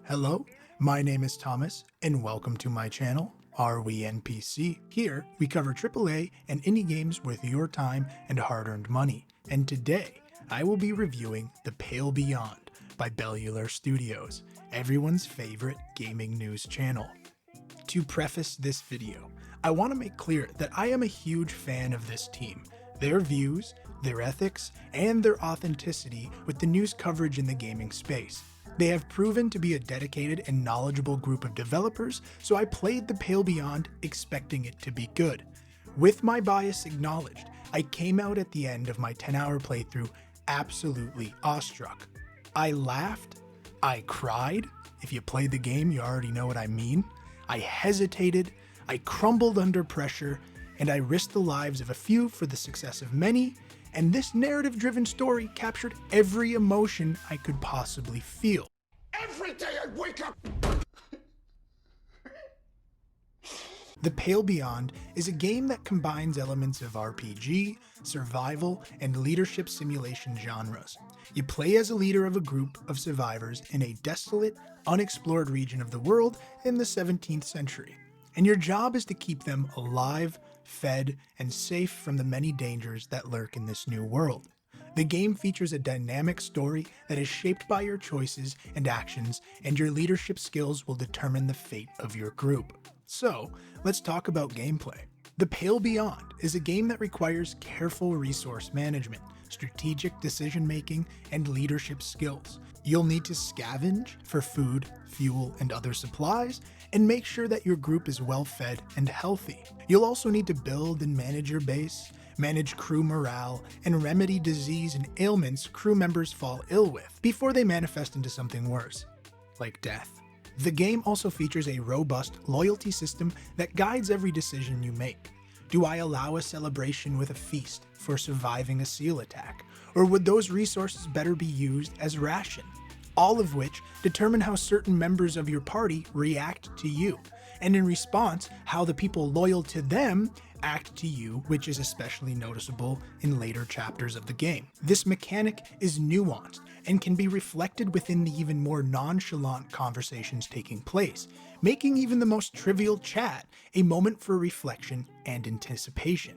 Hello, my name is Thomas, and welcome to my channel, Are We NPC? Here, we cover AAA and indie games worth your time and hard-earned money. And today, I will be reviewing The Pale Beyond by Bellular Studios, everyone's favorite gaming news channel. To preface this video, I want to make clear that I am a huge fan of this team, their views, their ethics, and their authenticity with the news coverage in the gaming space. They have proven to be a dedicated and knowledgeable group of developers, so I played The Pale Beyond expecting it to be good. With my bias acknowledged, I came out at the end of my 10-hour playthrough absolutely awestruck. I laughed, I cried, if you played the game you already know what I mean, I hesitated, I crumbled under pressure, and I risked the lives of a few for the success of many, and this narrative-driven story captured every emotion I could possibly feel. Every day I wake up! The Pale Beyond is a game that combines elements of RPG, survival, and leadership simulation genres. You play as a leader of a group of survivors in a desolate, unexplored region of the world in the 17th century, and your job is to keep them alive, fed, and safe from the many dangers that lurk in this new world. The game features a dynamic story that is shaped by your choices and actions, and your leadership skills will determine the fate of your group. So, let's talk about gameplay. The Pale Beyond is a game that requires careful resource management, strategic decision-making, and leadership skills. You'll need to scavenge for food, fuel, and other supplies, and make sure that your group is well fed and healthy. You'll also need to build and manage your base, manage crew morale, and remedy disease and ailments crew members fall ill with before they manifest into something worse, like death. The game also features a robust loyalty system that guides every decision you make. Do I allow a celebration with a feast for surviving a seal attack, or would those resources better be used as ration? All of which determine how certain members of your party react to you, and in response, how the people loyal to them act to you, which is especially noticeable in later chapters of the game. This mechanic is nuanced and can be reflected within the even more nonchalant conversations taking place, making even the most trivial chat a moment for reflection and anticipation.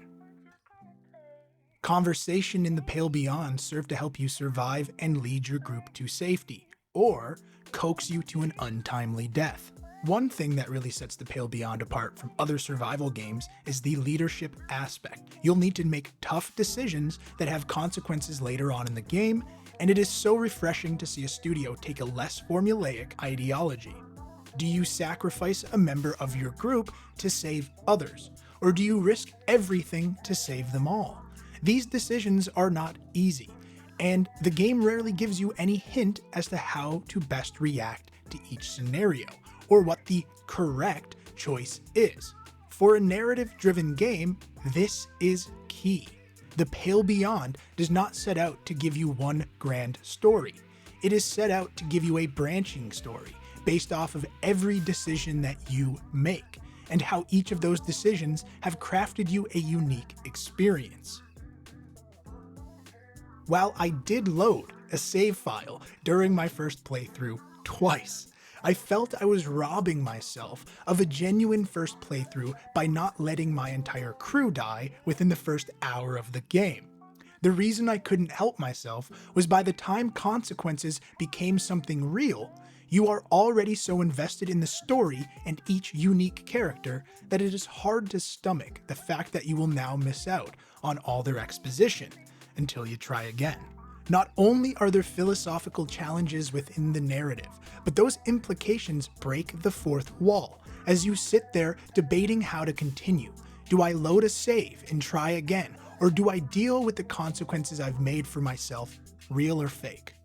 Conversation in The Pale Beyond serve to help you survive and lead your group to safety, or coax you to an untimely death. One thing that really sets The Pale Beyond apart from other survival games is the leadership aspect. You'll need to make tough decisions that have consequences later on in the game, and it is so refreshing to see a studio take a less formulaic ideology. Do you sacrifice a member of your group to save others, or do you risk everything to save them all? These decisions are not easy, and the game rarely gives you any hint as to how to best react to each scenario, or what the correct choice is. For a narrative-driven game, this is key. The Pale Beyond does not set out to give you one grand story. It is set out to give you a branching story based off of every decision that you make, and how each of those decisions have crafted you a unique experience. While I did load a save file during my first playthrough twice, I felt I was robbing myself of a genuine first playthrough by not letting my entire crew die within the first hour of the game. The reason I couldn't help myself was by the time consequences became something real, you are already so invested in the story and each unique character that it is hard to stomach the fact that you will now miss out on all their exposition until you try again. Not only are there philosophical challenges within the narrative, but those implications break the fourth wall as you sit there debating how to continue. Do I load a save and try again, or do I deal with the consequences I've made for myself, real or fake?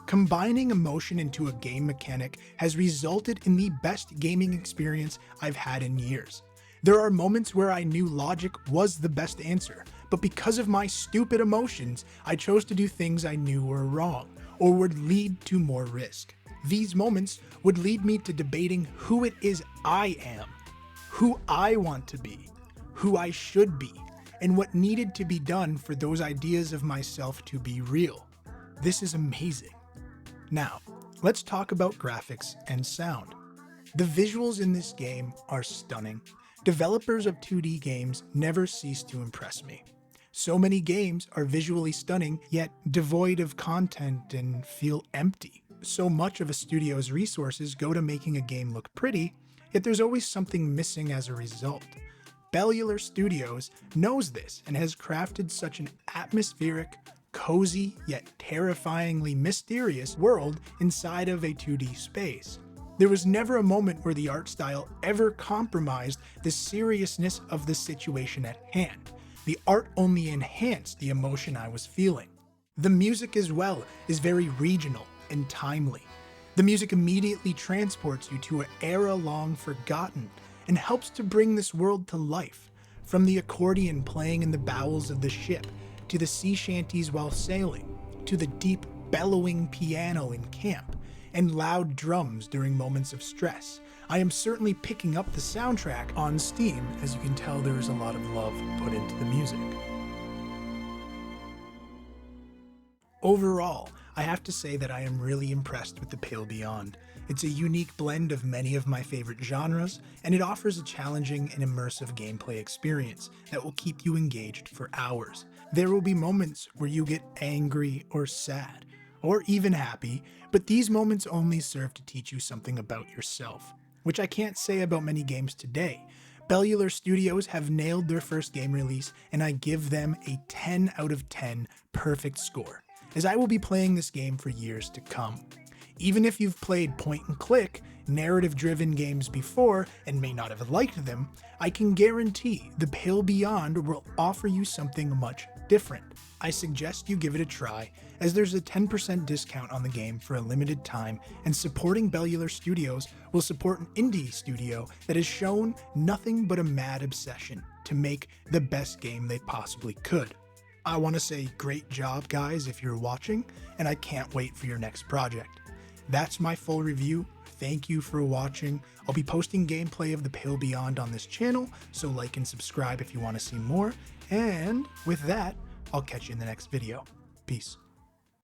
Combining emotion into a game mechanic has resulted in the best gaming experience I've had in years. There are moments where I knew logic was the best answer, but because of my stupid emotions, I chose to do things I knew were wrong, or would lead to more risk. These moments would lead me to debating who it is I am, who I want to be, who I should be, and what needed to be done for those ideas of myself to be real. This is amazing. Now, Let's talk about graphics and sound. The visuals in this game are stunning. Developers of 2D games never cease to impress me. So many games are visually stunning, yet devoid of content and feel empty. So much of a studio's resources go to making a game look pretty, yet there's always something missing as a result. Bellular Studios knows this and has crafted such an atmospheric, cozy, yet terrifyingly mysterious world inside of a 2D space. There was never a moment where the art style ever compromised the seriousness of the situation at hand. The art only enhanced the emotion I was feeling. The music as well is very regional and timely. The music immediately transports you to an era long forgotten and helps to bring this world to life. From the accordion playing in the bowels of the ship, to the sea shanties while sailing, to the deep bellowing piano in camp, and loud drums during moments of stress. I am certainly picking up the soundtrack on Steam. As you can tell, there is a lot of love put into the music. Overall, I have to say that I am really impressed with The Pale Beyond. It's a unique blend of many of my favorite genres, and it offers a challenging and immersive gameplay experience that will keep you engaged for hours. There will be moments where you get angry or sad, or even happy, but these moments only serve to teach you something about yourself, which I can't say about many games today. Bellular Studios have nailed their first game release, and I give them a 10 out of 10 perfect score, as I will be playing this game for years to come. Even if you've played point-and-click, narrative-driven games before and may not have liked them, I can guarantee The Pale Beyond will offer you something much different. I suggest you give it a try, as there's a 10% discount on the game for a limited time, and supporting Bellular Studios will support an indie studio that has shown nothing but a mad obsession to make the best game they possibly could. I want to say great job, guys, if you're watching, and I can't wait for your next project. That's my full review. Thank you for watching. I'll be posting gameplay of The Pale Beyond on this channel, so like and subscribe if you want to see more. And with that, I'll catch you in the next video. Peace.